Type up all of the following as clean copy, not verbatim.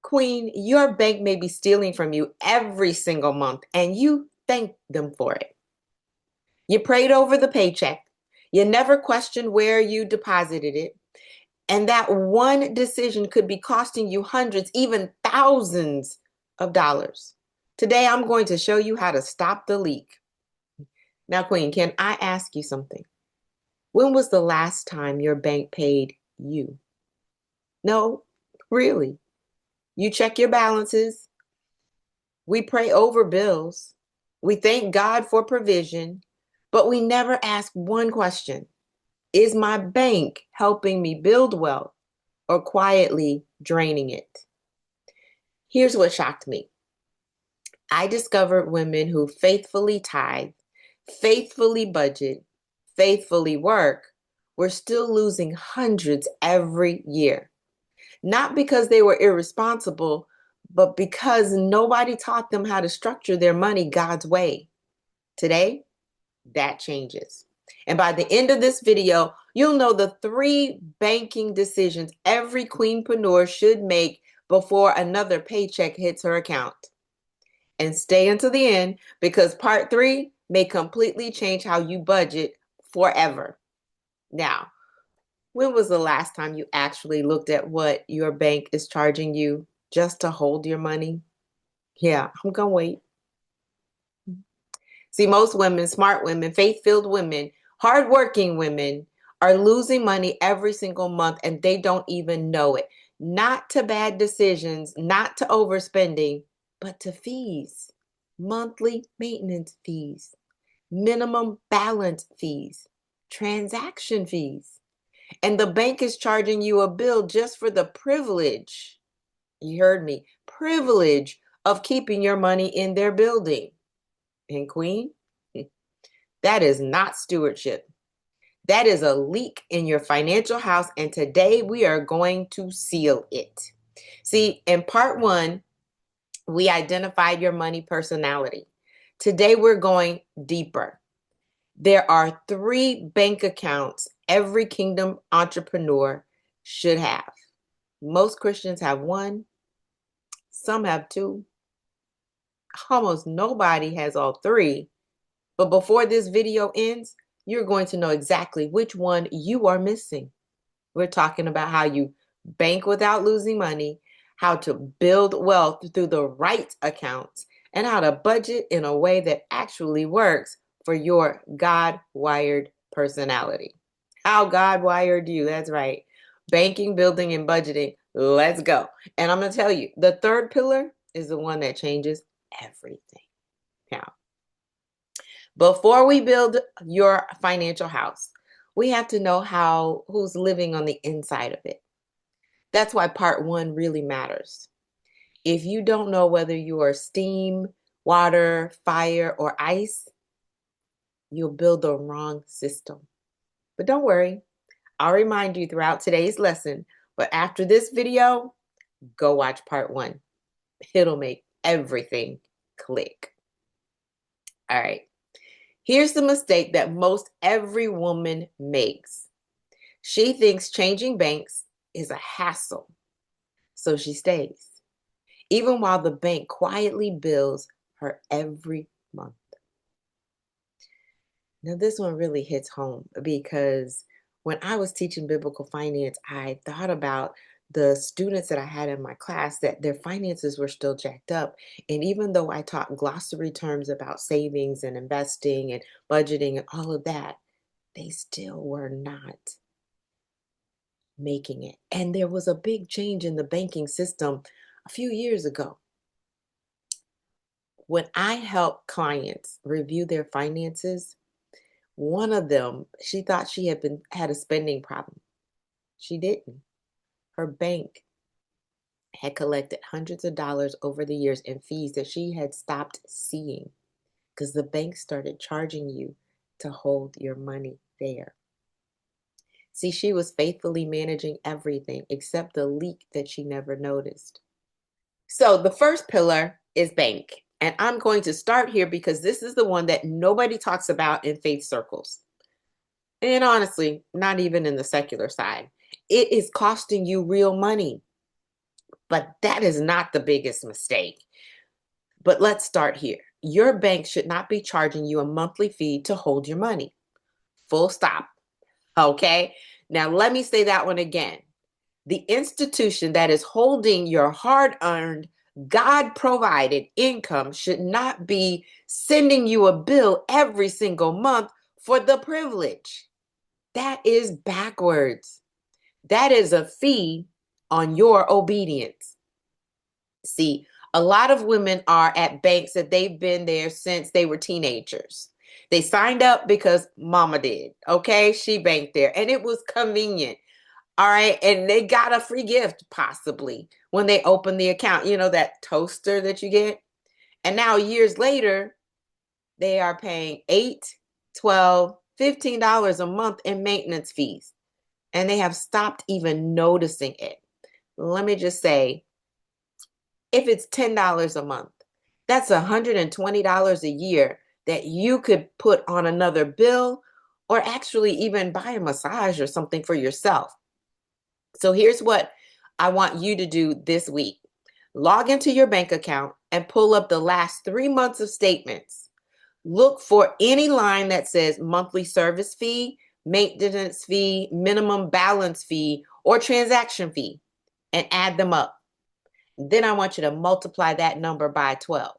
Queen, your bank may be stealing from you every single month, and you thank them for it. You prayed over the paycheck. You never questioned where you deposited it. And that one decision could be costing you hundreds, even thousands of dollars. Today, I'm going to show you how to stop the leak. Now, Queen, can I ask you something? When was the last time your bank paid you? No, really. You check your balances. We pray over bills. We thank God for provision, but we never ask one question. Is my bank helping me build wealth or quietly draining it? Here's what shocked me. I discovered women who faithfully tithe, faithfully budget, faithfully work were still losing hundreds every year. Not because they were irresponsible, but because nobody taught them how to structure their money God's way. Today, that changes. And by the end of this video, you'll know the 3 banking decisions every queenpreneur should make before another paycheck hits her account. And stay until the end because part 3 may completely change how you budget forever. Now, when was the last time you actually looked at what your bank is charging you just to hold your money? Yeah, I'm gonna wait. See, most women, smart women, faith-filled women, hardworking women are losing money every single month and they don't even know it. Not to bad decisions, not to overspending, but to fees, monthly maintenance fees, minimum balance fees, transaction fees. And the bank is charging you a bill just for the privilege, you heard me, privilege of keeping your money in their building. And Queen, that is not stewardship. That is a leak in your financial house. And today we are going to seal it. See, in part 1, we identified your money personality. Today we're going deeper. There are 3 bank accounts every kingdom entrepreneur should have. Most Christians have 1, some have 2. Almost nobody has all 3. But before this video ends, you're going to know exactly which one you are missing. We're talking about how you bank without losing money, how to build wealth through the right accounts, and how to budget in a way that actually works for your God-wired personality. How God wired you, that's right. Banking, building, and budgeting. Let's go. And I'm going to tell you, the 3rd pillar is the one that changes everything. Now, before we build your financial house, we have to know who's living on the inside of it. That's why part 1 really matters. If you don't know whether you are steam, water, fire, or ice, you'll build the wrong system. But don't worry, I'll remind you throughout today's lesson, but after this video, go watch part 1. It'll make everything click. All right. Here's the mistake that most every woman makes. She thinks changing banks is a hassle, so she stays, even while the bank quietly bills her every month. Now, this one really hits home because when I was teaching biblical finance, I thought about the students that I had in my class that their finances were still jacked up. And even though I taught glossary terms about savings and investing and budgeting and all of that, they still were not making it. And there was a big change in the banking system a few years ago. When I help clients review their finances, one of them, she thought she had a spending problem. She didn't. Her bank had collected hundreds of dollars over the years in fees that she had stopped seeing because the bank started charging you to hold your money there. See, she was faithfully managing everything except the leak that she never noticed. So the first pillar is bank. And I'm going to start here because this is the one that nobody talks about in faith circles. And honestly, not even in the secular side. It is costing you real money. But that is not the biggest mistake. But let's start here. Your bank should not be charging you a monthly fee to hold your money. Full stop. Okay? Now, let me say that one again. The institution that is holding your hard-earned, God-provided income should not be sending you a bill every single month for the privilege. That is backwards. That is a fee on your obedience. See, a lot of women are at banks that they've been there since they were teenagers. They signed up because mama did. Okay, she banked there and it was convenient. All right, and they got a free gift possibly when they open the account. You know, that toaster that you get. And now years later, they are paying $8, $12, $15 a month in maintenance fees. And they have stopped even noticing it. Let me just say, if it's $10 a month, that's $120 a year that you could put on another bill or actually even buy a massage or something for yourself. So here's what I want you to do this week. Log into your bank account and pull up the last 3 months of statements. Look for any line that says monthly service fee, maintenance fee, minimum balance fee, or transaction fee, and add them up. Then I want you to multiply that number by 12.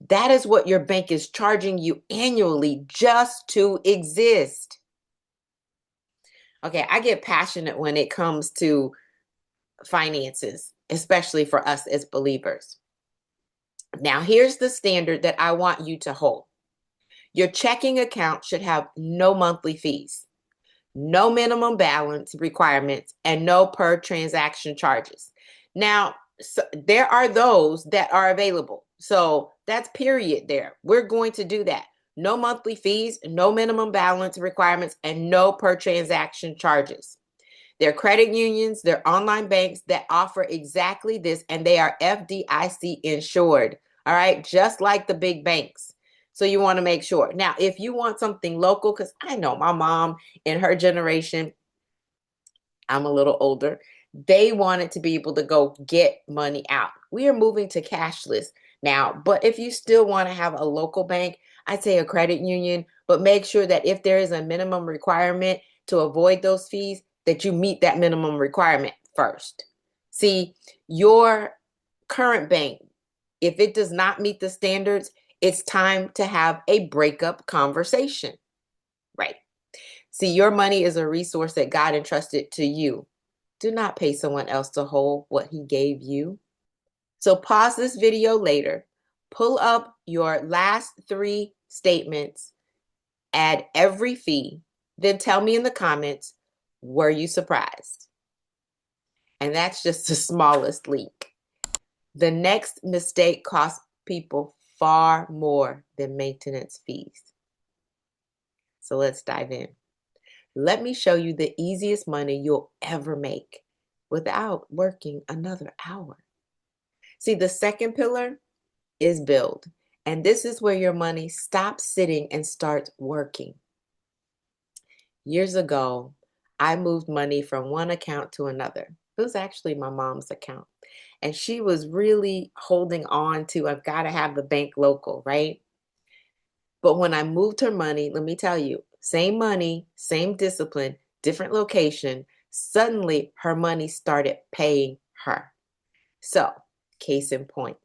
That is what your bank is charging you annually just to exist. Okay, I get passionate when it comes to finances, especially for us as believers. Now, here's the standard that I want you to hold. Your checking account should have no monthly fees, no minimum balance requirements, and no per transaction charges. Now, there are those that are available. So that's period there. We're going to do that. No monthly fees, no minimum balance requirements, and no per transaction charges. They're credit unions, they're online banks that offer exactly this, and they are FDIC insured. All right, just like the big banks. So you want to make sure. Now, if you want something local, because I know my mom in her generation, I'm a little older, they wanted to be able to go get money out. We are moving to cashless now, but if you still want to have a local bank, I'd say a credit union, but make sure that if there is a minimum requirement to avoid those fees, that you meet that minimum requirement first. See, your current bank, if it does not meet the standards, it's time to have a breakup conversation, right? See, your money is a resource that God entrusted to you. Do not pay someone else to hold what he gave you. So pause this video later, pull up your last 3 statements, add every fee, then tell me in the comments, were you surprised? And that's just the smallest leak. The next mistake costs people far more than maintenance fees. So let's dive in. Let me show you the easiest money you'll ever make without working another hour. See, the second pillar is build. And this is where your money stops sitting and starts working. Years ago, I moved money from one account to another. It was actually my mom's account. And she was really holding on to, I've got to have the bank local, right? But when I moved her money, let me tell you, same money, same discipline, different location, suddenly her money started paying her. So, case in point,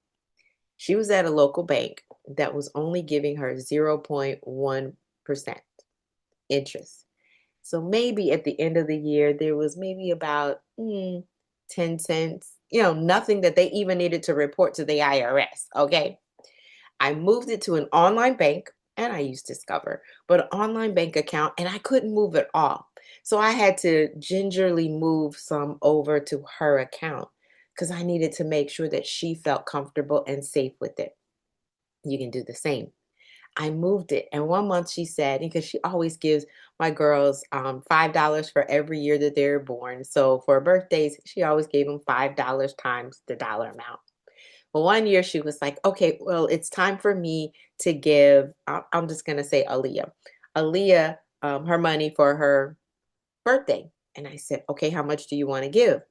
she was at a local bank that was only giving her 0.1% interest. So maybe at the end of the year, there was maybe about 10 cents, nothing that they even needed to report to the IRS, okay? I moved it to an online bank, and I used Discover, but an online bank account, and I couldn't move it all. So I had to gingerly move some over to her account because I needed to make sure that she felt comfortable and safe with it. You can do the same. I moved it, and one month she said, because she always gives my girls $5 for every year that they're born. So for birthdays, she always gave them $5 times the dollar amount. Well, one year she was like, okay, well, it's time for me to give, I'm just going to say Aaliyah, her money for her birthday. And I said, okay, how much do you want to give?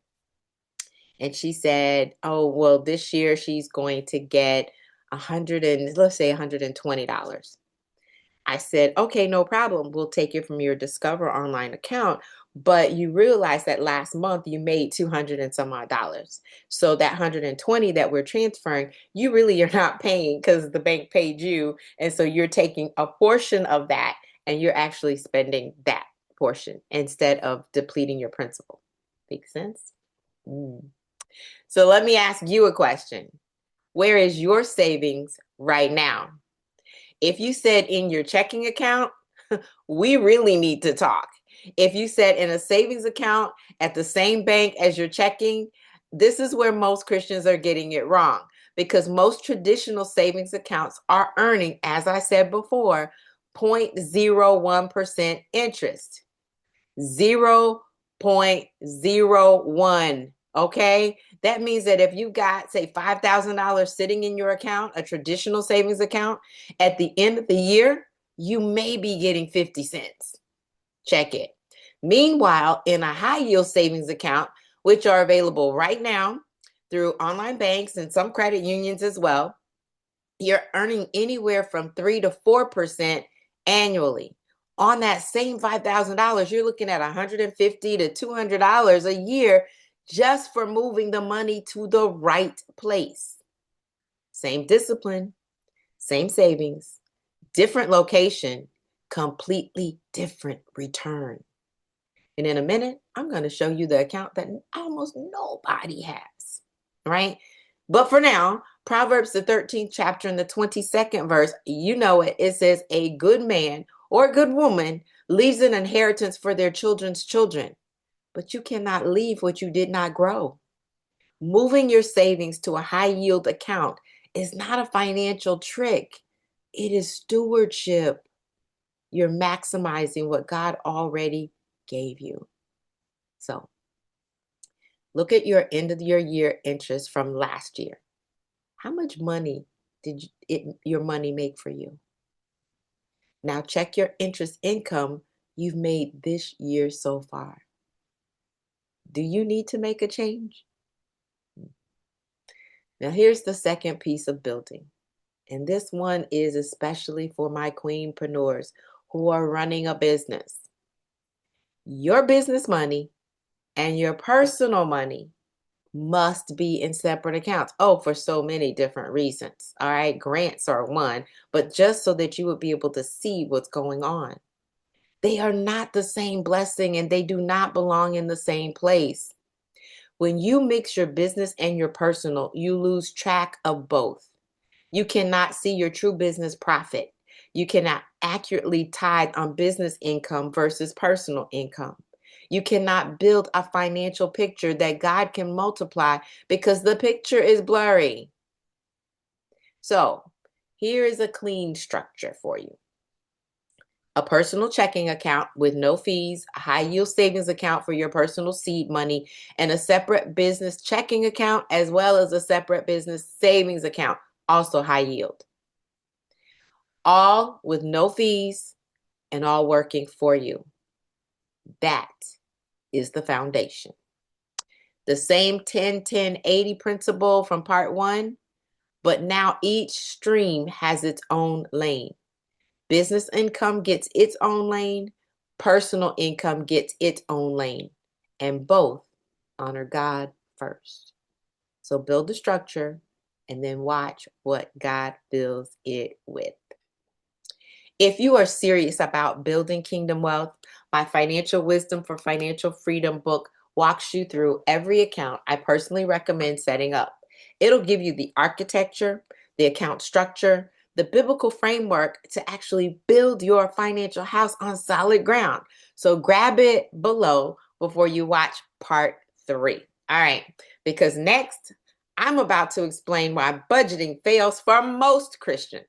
And she said, oh, well, this year she's going to get let's say $120. I said, okay, no problem. We'll take it from your Discover online account. But you realize that last month you made 200 and some odd dollars. So that 120 that we're transferring, you really are not paying because the bank paid you. And so you're taking a portion of that and you're actually spending that portion instead of depleting your principal. Make sense? Mm. So let me ask you a question. Where is your savings right now? If you said in your checking account, we really need to talk. If you said in a savings account at the same bank as your checking, this is where most Christians are getting it wrong because most traditional savings accounts are earning, as I said before, 0.01% interest. 0.01. Okay. That means that if you got, say, $5,000 sitting in your account, a traditional savings account, at the end of the year, you may be getting 50 cents. Check it. Meanwhile, in a high yield savings account, which are available right now through online banks and some credit unions as well, you're earning anywhere from 3 to 4% annually. On that same $5,000, you're looking at $150 to $200 a year just for moving the money to the right place. Same discipline, same savings, different location, completely different return. And in a minute, I'm going to show you the account that almost nobody has, right? But for now, Proverbs, the 13th chapter and the 22nd verse, you know it. It says, a good man or a good woman leaves an inheritance for their children's children. But you cannot leave what you did not grow. Moving your savings to a high yield account is not a financial trick. It is stewardship. You're maximizing what God already gave you. So look at your end of your year interest from last year. How much money did your money make for you? Now check your interest income you've made this year so far. Do you need to make a change? Now here's the second piece of building. And this one is especially for my queenpreneurs who are running a business. Your business money and your personal money must be in separate accounts. Oh, for so many different reasons. All right. Grants are one, but just so that you would be able to see what's going on. They are not the same blessing and they do not belong in the same place. When you mix your business and your personal, you lose track of both. You cannot see your true business profit. You cannot accurately tithe on business income versus personal income. You cannot build a financial picture that God can multiply because the picture is blurry. So here is a clean structure for you. A personal checking account with no fees, a high yield savings account for your personal seed money, and a separate business checking account, as well as a separate business savings account, also high yield. All with no fees and all working for you. That is the foundation. The same 10-10-80 principle from part one, but now each stream has its own lane. Business income gets its own lane. Personal income gets its own lane. And both honor God first. So build the structure and then watch what God fills it with. If you are serious about building kingdom wealth, my Financial Wisdom for Financial Freedom book walks you through every account I personally recommend setting up. It'll give you the architecture, the account structure, the biblical framework to actually build your financial house on solid ground. So grab it below before you watch part 3. All right, because next I'm about to explain why budgeting fails for most Christians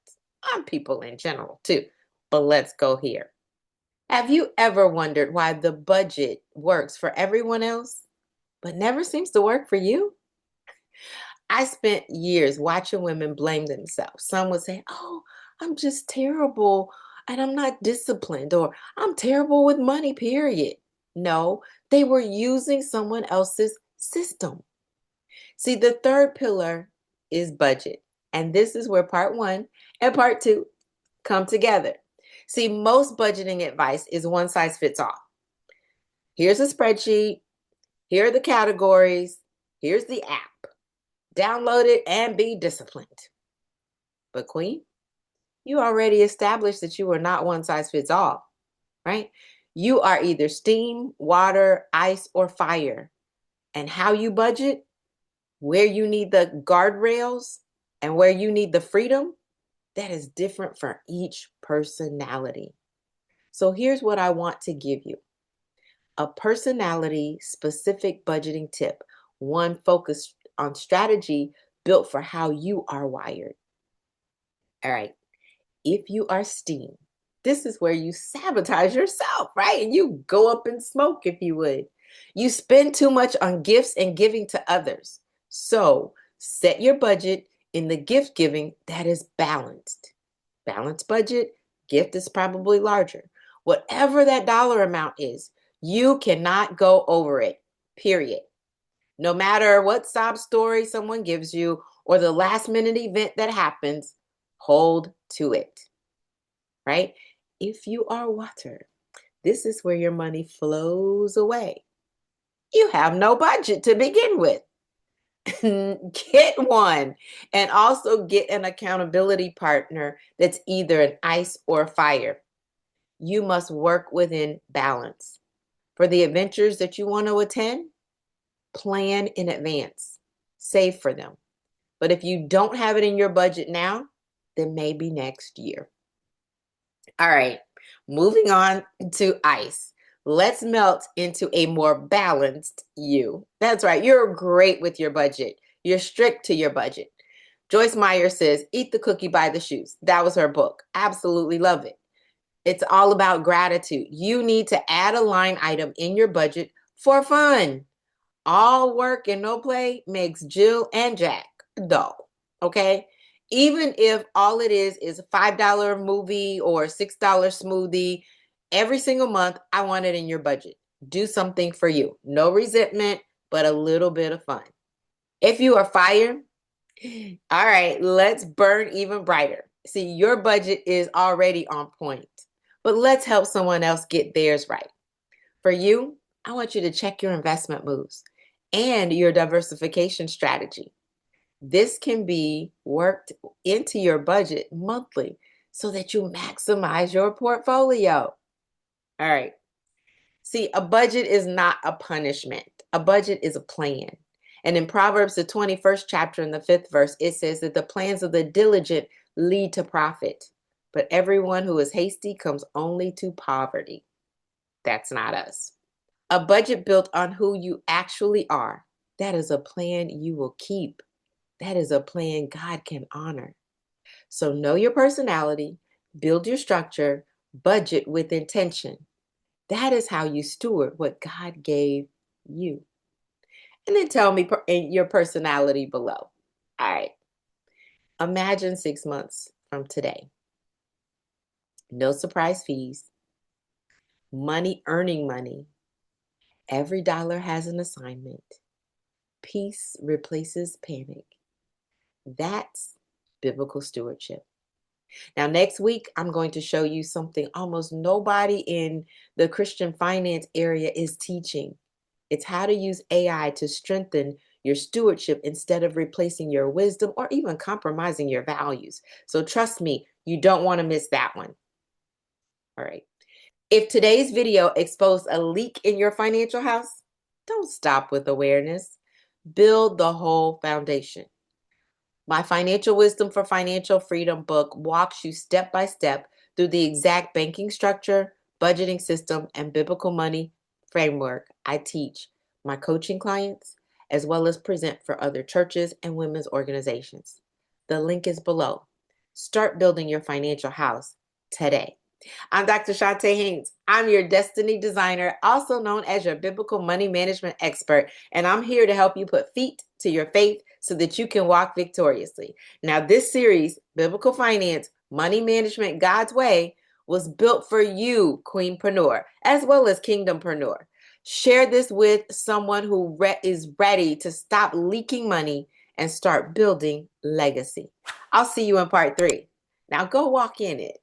and people in general too. But let's go here. Have you ever wondered why the budget works for everyone else, but never seems to work for you? I spent years watching women blame themselves. Some would say, oh, I'm just terrible and I'm not disciplined, or I'm terrible with money, period. No, they were using someone else's system. See, the third pillar is budget. And this is where part one and part two come together. See, most budgeting advice is one size fits all. Here's a spreadsheet. Here are the categories. Here's the app. Download it and be disciplined. But Queen, you already established that you are not one size fits all, right? You are either steam, water, ice, or fire. And how you budget, where you need the guardrails, and where you need the freedom, that is different for each personality. So here's what I want to give you. A personality-specific budgeting tip, one focused on strategy built for how you are wired. All right, if you are steam, this is where you sabotage yourself, right? And you go up in smoke, if you would. You spend too much on gifts and giving to others. So set your budget in the gift giving that is balanced. Balanced budget, gift is probably larger. Whatever that dollar amount is, you cannot go over it, period. No matter what sob story someone gives you or the last minute event that happens, hold to it, right? If you are water, this is where your money flows away. You have no budget to begin with. Get one, and also get an accountability partner that's either an ice or fire. You must work within balance. For the adventures that you want to attend, plan in advance. Save for them. But if you don't have it in your budget now, then maybe next year. All right, moving on to ice. Let's melt into a more balanced you. That's right, you're great with your budget. You're strict to your budget. Joyce Meyer says, eat the cookie by the shoes. That was her book. Absolutely love it. It's all about gratitude. You need to add a line item in your budget for fun. All work and no play makes Jill and Jack dull, okay? Even if all it is a $5 movie or $6 smoothie, every single month, I want it in your budget. Do something for you. No resentment, but a little bit of fun. If you are fire, all right, let's burn even brighter. See, your budget is already on point, but let's help someone else get theirs right. For you, I want you to check your investment moves and your diversification strategy. This can be worked into your budget monthly so that you maximize your portfolio. All right. See, a budget is not a punishment. A budget is a plan. And in Proverbs, the 21st chapter in the 5th verse, it says that the plans of the diligent lead to profit, but everyone who is hasty comes only to poverty. That's not us. A budget built on who you actually are, that is a plan you will keep. That is a plan God can honor. So know your personality, build your structure, budget with intention. That is how you steward what God gave you. And then tell me your personality below. All right. Imagine 6 months from today. No surprise fees. Money earning money. Every dollar has an assignment. Peace replaces panic. That's biblical stewardship. Now, next week, I'm going to show you something almost nobody in the Christian finance area is teaching. It's how to use AI to strengthen your stewardship instead of replacing your wisdom or even compromising your values. So trust me, you don't want to miss that one. All right. If today's video exposed a leak in your financial house, don't stop with awareness. Build the whole foundation. My Financial Wisdom for Financial Freedom book walks you step by step through the exact banking structure, budgeting system, and biblical money framework I teach my coaching clients, as well as present for other churches and women's organizations. The link is below. Start building your financial house today. I'm Dr. Chonta Haynes. I'm your destiny designer, also known as your biblical money management expert, and I'm here to help you put feet to your faith so that you can walk victoriously. Now, this series, Biblical Finance, Money Management God's Way, was built for you, Queenpreneur, as well as Kingdompreneur. Share this with someone who is ready to stop leaking money and start building legacy. I'll see you in part 3. Now go walk in it.